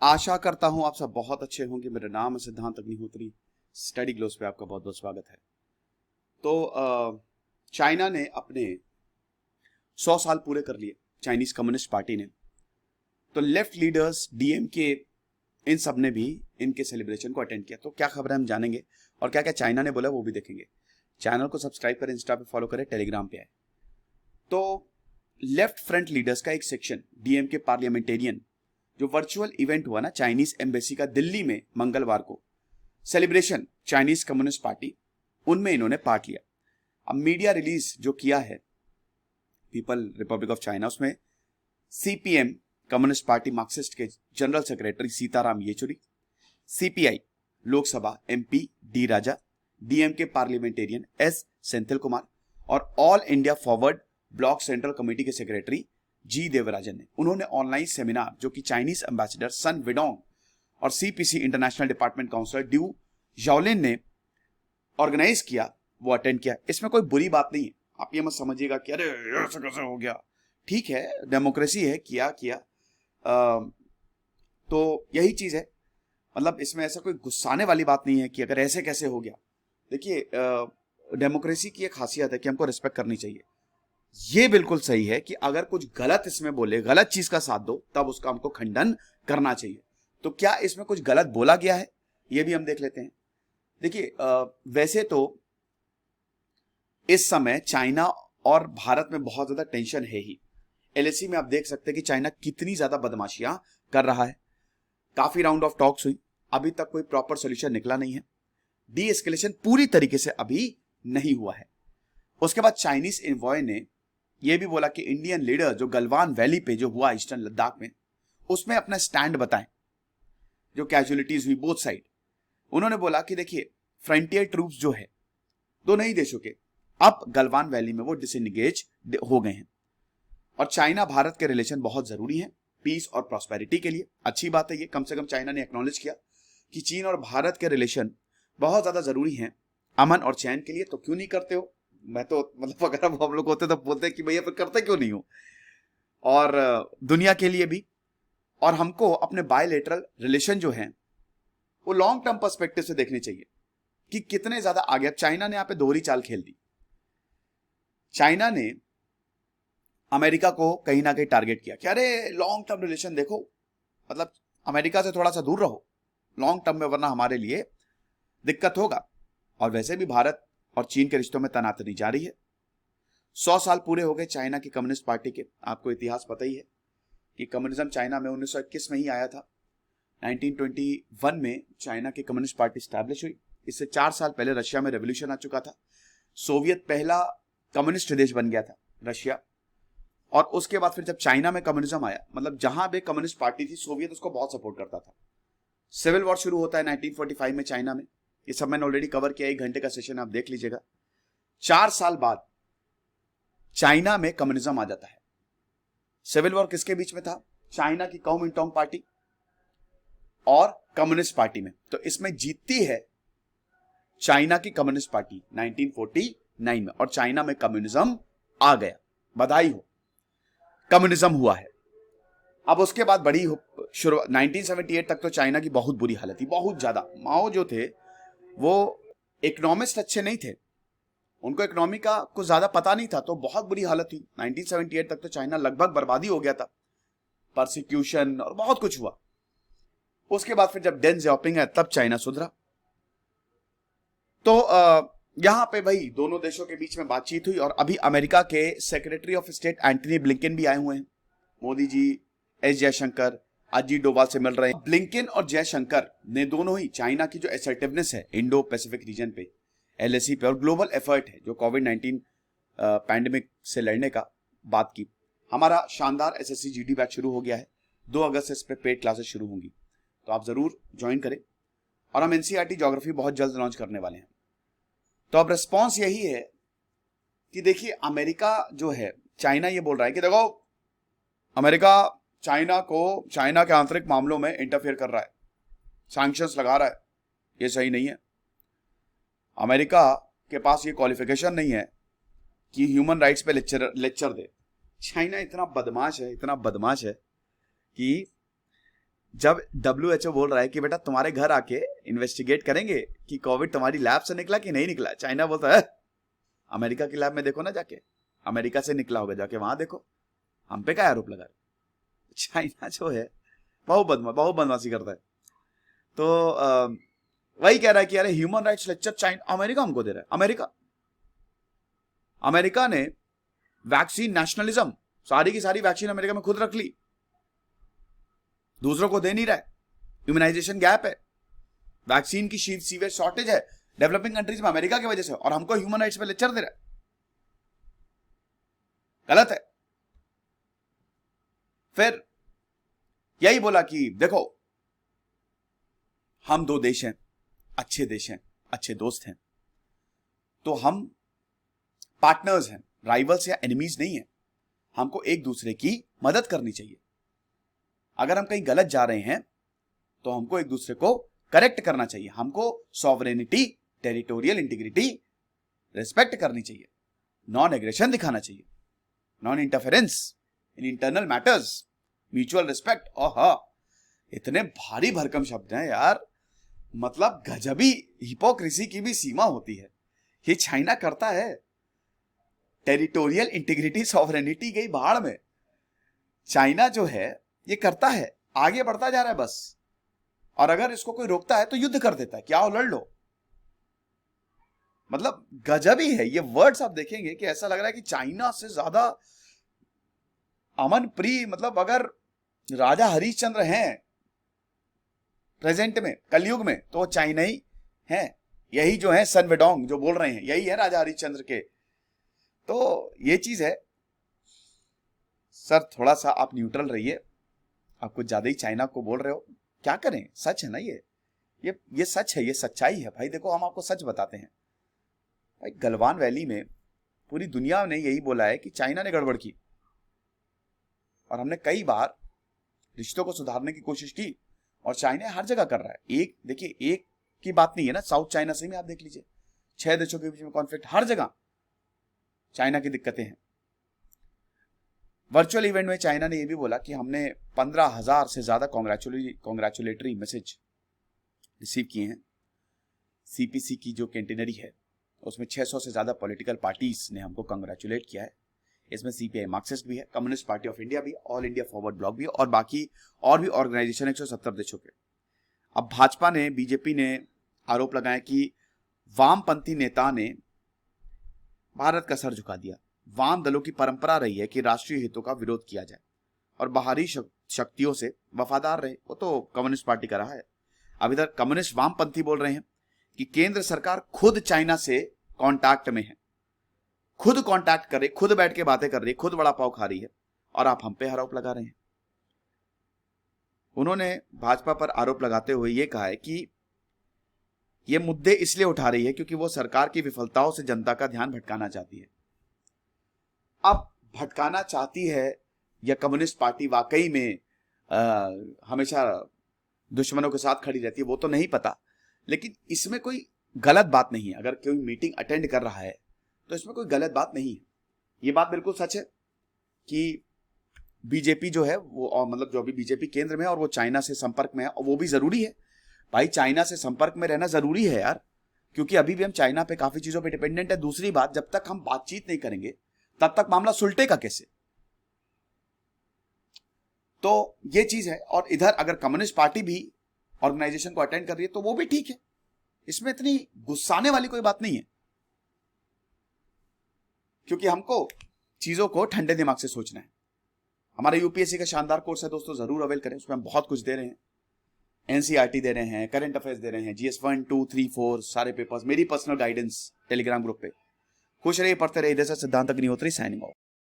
आशा करता हूं आप सब बहुत अच्छे होंगे। मेरा नाम है सिद्धांत अग्निहोत्री। स्टडी ग्लोस पे आपका बहुत बहुत स्वागत है। तो चाइना ने अपने 100 साल पूरे कर लिए, चाइनीज कम्युनिस्ट पार्टी ने। तो लेफ्ट लीडर्स डीएमके इन सब ने भी इनके सेलिब्रेशन को अटेंड किया। तो क्या खबर है हम जानेंगे, और क्या क्या चाइना ने बोला वो भी देखेंगे। चैनल को सब्सक्राइब करें, इंस्टा पे फॉलो करें, टेलीग्राम पे आए। तो लेफ्ट फ्रंट लीडर्स का एक सेक्शन डीएमके पार्लियामेंटेरियन, जो वर्चुअल इवेंट हुआ ना चाइनीज एम्बेसी का दिल्ली में मंगलवार को, सेलिब्रेशन चाइनीज कम्युनिस्ट पार्टी, उनमें इन्होंने पार्ट लिया। अब मीडिया रिलीज जो किया है पीपल रिपब्लिक ऑफ चाइना, उसमें सीपीएम कम्युनिस्ट पार्टी मार्क्सिस्ट के general secretary Sitaram Yechury, CPI Lok Sabha MP D Raja, DMK parliamentarian S Senthil Kumar और all India forward bloc central committee के सेक्रेटरी जी देवराजन ने, उन्होंने ऑनलाइन सेमिनार जो कि चाइनीज एम्बेसडर सन विडोंग और CPC international department counsellor Du Xiaolin ने ऑर्गेनाइज किया, वो अटेंड किया। इसमें कोई बुरी बात नहीं है, आप ये मत समझिएगा कि अरे ऐसा कैसे हो गया। ठीक है, डेमोक्रेसी है, किया तो यही चीज है। मतलब इसमें ऐसा कोई गुस्साने वाली बात नहीं है कि अगर ऐसे कैसे हो गया। देखिए, डेमोक्रेसी की एक खासियत है कि हमको रिस्पेक्ट करनी चाहिए। ये बिल्कुल सही है कि अगर कुछ गलत इसमें बोले, गलत चीज का साथ दो, तब उसका हमको खंडन करना चाहिए। तो क्या इसमें कुछ गलत बोला गया है, ये भी हम देख लेते हैं। देखिए, वैसे तो इस समय चाइना और भारत में बहुत ज्यादा टेंशन है ही। एलएसी में आप देख सकते हैं कि चाइना कितनी ज्यादा बदमाशियां कर रहा है। काफी राउंड ऑफ टॉक्स हुई, अभी तक कोई प्रॉपर सोल्यूशन निकला नहीं है। डी एस्केलेशन पूरी तरीके से अभी नहीं हुआ है। उसके बाद चाइनीज इन्वॉय ने यह भी बोला कि इंडियन लीडर जो गलवान वैली पे जो हुआ ईस्टर्न लद्दाख में, उसमें अपना स्टैंड बताएं। जो कैजुअलिटीज हुई बोथ साइड, उन्होंने बोला कि देखिए, फ्रंटियर ट्रूप्स जो है दोनों ही देशों के, अब गलवान वैली में वो डिसएंगेज हो गए हैं। और चाइना भारत के रिलेशन बहुत जरूरी है पीस और प्रॉस्पेरिटी के लिए। अच्छी बात है ये, कम से कम चाइना ने एक्नॉलेज किया कि चीन और भारत के रिलेशन बहुत ज्यादा जरूरी हैं अमन और चैन के लिए। तो क्यों नहीं करते हो? मैं तो मतलब अगर हम लोग होते तो बोलते कि भैया फिर करते क्यों नहीं हो। और दुनिया के लिए भी, और हमको अपने बायलेटरल रिलेशन जो हैं वो लॉन्ग टर्म पर्सपेक्टिव से देखने चाहिए कि कितने ज्यादा आगे। अब चाइना ने यहां पे दोहरी चाल खेल दी। चाइना ने अमेरिका को कहीं ना कहीं टारगेट किया कि अरे लॉन्ग टर्म रिलेशन देखो, मतलब अमेरिका से थोड़ा सा दूर रहो लॉन्ग टर्म में, वरना हमारे लिए दिक्कत होगा। और वैसे भी भारत और चीन के रिश्तों में तनातनी जारी है। 100 साल पूरे हो गए चाइना की कम्युनिस्ट पार्टी के। आपको इतिहास पता ही है कि कम्युनिज्म चाइना में 1921 में ही आया था। 1921 में चाइना की कम्युनिस्ट पार्टी स्टैब्लिश हुई। इससे 4 साल पहले रशिया में रेवोल्यूशन आ चुका था। सोवियत पहला कम्युनिस्ट देश बन गया था रशिया। और उसके बाद फिर जब चाइना में कम्युनिज्म आया, मतलब जहां भी कम्युनिस्ट पार्टी थी, सोवियत उसको बहुत सपोर्ट करता था। सिविल वॉर शुरू होता है 1945 में चाइना में। ये सब मैंने ऑलरेडी कवर किया, 1 घंटे का सेशन आप देख लीजिएगा। 4 साल बाद चाइना में कम्युनिज्म आ जाता है। सिविल वॉर किसके बीच में था? चाइना की कुओमिंटांग पार्टी और कम्युनिस्ट पार्टी में। तो इसमें जीतती है चाइना की कम्युनिस्ट पार्टी 1949 में, और चाइना में कम्युनिज्म आ गया। बधाई हो, कम्युनिज्म हुआ है। अब उसके बाद बड़ी शुरू 1978 तक तो चाइना की बहुत बुरी हालत थी, बहुत ज्यादा। माओ जो थे वो इकोनॉमिस्ट अच्छे नहीं थे, उनको इकोनॉमी का कुछ ज्यादा पता नहीं था, तो बहुत बुरी हालत थी। 1978 तक तो चाइना लगभग बर्बादी हो गया था, परसिक्यूशन और बहुत कुछ हुआ। उसके बाद फिर जब डेन जियाओपिंग है तब चाइना सुधरा। तो यहां पे भाई दोनों देशों के बीच में बातचीत हुई। और अभी अमेरिका के secretary of state Antony Blinken भी आए हुए हैं। मोदी जी, एस जयशंकर, अजीत डोभाल से मिल रहे हैं। ब्लिंकन और जयशंकर ने दोनों ही चाइना की जो असर्टिवनेस है इंडो पैसिफिक रीजन पे, एलएसी पे, और ग्लोबल एफर्ट है जो कोविड-19 पैंडेमिक से लड़ने का बात की। हमारा शानदार एसएससी जीडी बैच शुरू हो गया है। 2 अगस्त से इस पे पेड क्लासेस शुरू होंगी, तो आप जरूर ज्वाइन करें। और हम एनसीईआरटी ज्योग्राफी बहुत जल्द लॉन्च करने वाले हैं। तो अब रिस्पॉन्स यही है कि देखिए, अमेरिका जो है, चाइना ये बोल रहा है कि देखो, अमेरिका चाइना के आंतरिक मामलों में इंटरफेयर कर रहा है, सैंक्शंस लगा रहा है। ये सही नहीं है। अमेरिका के पास ये क्वालिफिकेशन नहीं है कि ह्यूमन राइट्स पे लेक्चर दे। चाइना इतना बदमाश है, इतना बदमाश है कि जब WHO बोल रहा है कि बेटा तुम्हारे घर आके इन्वेस्टिगेट करेंगे कि कोविड तुम्हारी लैब से निकला कि नहीं निकला, चाइना बोलता है अमेरिका की लैब में देखो ना, जाके अमेरिका से निकला होगा, जाके वहां देखो, हम पे क्या आरोप लगा रहे। चाइना जो है बहुत बदमाशी करता है। तो वही कह रहा है कि अरे human rights lecture China, America हमको दे रहा है। अमेरिका ने वैक्सीन नेशनलिज्म, सारी की सारी वैक्सीन अमेरिका में खुद रख ली, दूसरों को दे नहीं रहा है। इम्यूनाइजेशन गैप है, वैक्सीन की सीवियर शॉर्टेज है डेवलपिंग कंट्रीज में अमेरिका की वजह से, और हमको ह्यूमन राइट्स पे लेक्चर दे रहा है। गलत है। फिर यही बोला कि देखो हम दो देश हैं, अच्छे देश हैं, अच्छे दोस्त हैं, तो हम पार्टनर्स हैं, राइवल्स या एनिमीज नहीं है, हमको एक दूसरे की मदद करनी चाहिए। अगर हम कहीं गलत जा रहे हैं तो हमको एक दूसरे को करेक्ट करना चाहिए, हमको सॉवरेनिटी, टेरिटोरियल इंटीग्रिटी रिस्पेक्ट करनी चाहिए, नॉन एग्रेशन दिखाना चाहिए, non interference in internal matters, mutual respect. ओह इतने भारी भरकम शब्द हैं यार, मतलब गजबी हिपोक्रेसी की भी सीमा होती है। ये चाइना करता है। टेरिटोरियल इंटीग्रिटी, सॉवरेनिटी गई भाड़ में। चाइना जो है ये करता है, आगे बढ़ता जा रहा है बस, और अगर इसको कोई रोकता है तो युद्ध कर देता है, क्या हो लड़ लो। मतलब गजब ही है। ये वर्ड्स आप देखेंगे कि ऐसा लग रहा है कि चाइना से ज्यादा अमन प्रिय, मतलब अगर राजा हरिश्चंद्र हैं प्रेजेंट में, कलयुग में, तो चाइना ही है। यही जो है सन वेडोंग जो बोल रहे हैं, यही है राजा हरिश्चंद्र के। तो ये चीज है सर, थोड़ा सा आप न्यूट्रल रहिए। आप कुछ ज्यादा ही चाइना को बोल रहे हो, क्या करें, सच है ना ये सच है, ये सच्चाई है भाई। देखो हम आपको सच बताते हैं भाई, गलवान वैली में पूरी दुनिया ने यही बोला है कि चाइना ने गड़बड़ की, और हमने कई बार रिश्तों को सुधारने की कोशिश की, और चाइना हर जगह कर रहा है। एक देखिए, एक की बात नहीं है ना, साउथ चाइना से में आप देख लीजिए, 6 देशों के बीच में कॉन्फ्लिक्ट, हर जगह चाइना की दिक्कतें हैं। वर्चुअल इवेंट में चाइना ने यह भी बोला कि हमने 15,000 से ज्यादा कॉन्ग्रेचुलेटरी मैसेज रिसीव किए हैं। सीपीसी की जो कैंटेनरी है उसमें 600 से ज्यादा पॉलिटिकल पार्टीज ने हमको कॉन्ग्रेचुलेट किया है। इसमें सीपीआई मार्क्सिस्ट भी है, कम्युनिस्ट पार्टी ऑफ इंडिया भी, ऑल इंडिया फॉरवर्ड ब्लॉक भी, और बाकी और भी ऑर्गेनाइजेशन 170 देशों के। अब भाजपा ने, बीजेपी ने आरोप लगाया कि वामपंथी नेता ने भारत का सर झुका दिया। वाम दलों की परंपरा रही है कि राष्ट्रीय हितों का विरोध किया जाए और बाहरी शक्तियों से वफादार रहे, वो तो कम्युनिस्ट पार्टी का रहा है। अब इधर कम्युनिस्ट वामपंथी बोल रहे हैं कि केंद्र सरकार खुद चाइना से कांटेक्ट में है, खुद कांटेक्ट कर रही, खुद बैठ के बातें कर रही, खुद बड़ा पाव खा रही है, और आप हम पे आरोप लगा रहे हैं। उन्होंने भाजपा पर आरोप लगाते हुए यह कहा है कि यह मुद्दे इसलिए उठा रही है क्योंकि वो सरकार की विफलताओं से जनता का ध्यान भटकाना चाहती है। अब भटकाना चाहती है या कम्युनिस्ट पार्टी वाकई में हमेशा दुश्मनों के साथ खड़ी रहती है, वो तो नहीं पता, लेकिन इसमें कोई गलत बात नहीं है। अगर कोई मीटिंग अटेंड कर रहा है तो इसमें कोई गलत बात नहीं है। ये बात बिल्कुल सच है कि बीजेपी जो है वो, और मतलब जो अभी बीजेपी केंद्र में है और वो चाइना से संपर्क में है, और वो भी जरूरी है भाई, चाइना से संपर्क में रहना जरूरी है यार, क्योंकि अभी भी हम चाइना पे काफी चीजों पे डिपेंडेंट है। दूसरी बात, जब तक हम बातचीत नहीं करेंगे तब तक मामला सुलटेगा कैसे? तो ये चीज है। और इधर अगर कम्युनिस्ट पार्टी भी ऑर्गेनाइजेशन को अटेंड कर रही है तो वो भी ठीक है, इसमें इतनी गुस्साने वाली कोई बात नहीं है, क्योंकि हमको चीजों को ठंडे दिमाग से सोचना है। हमारा यूपीएससी का शानदार कोर्स है दोस्तों, जरूर अवेल करें, उसमें हम बहुत कुछ दे रहे हैं। एनसीईआरटी दे रहे हैं, करंट अफेयर्स दे रहे हैं, जीएस 1, 2, 3, 4 सारे पेपर्स, मेरी पर्सनल गाइडेंस टेलीग्राम ग्रुप पे। खुश रहिए, पढ़ते रहिए। इधर से सिद्धांत अग्निहोत्री साइनिंग ऑफ।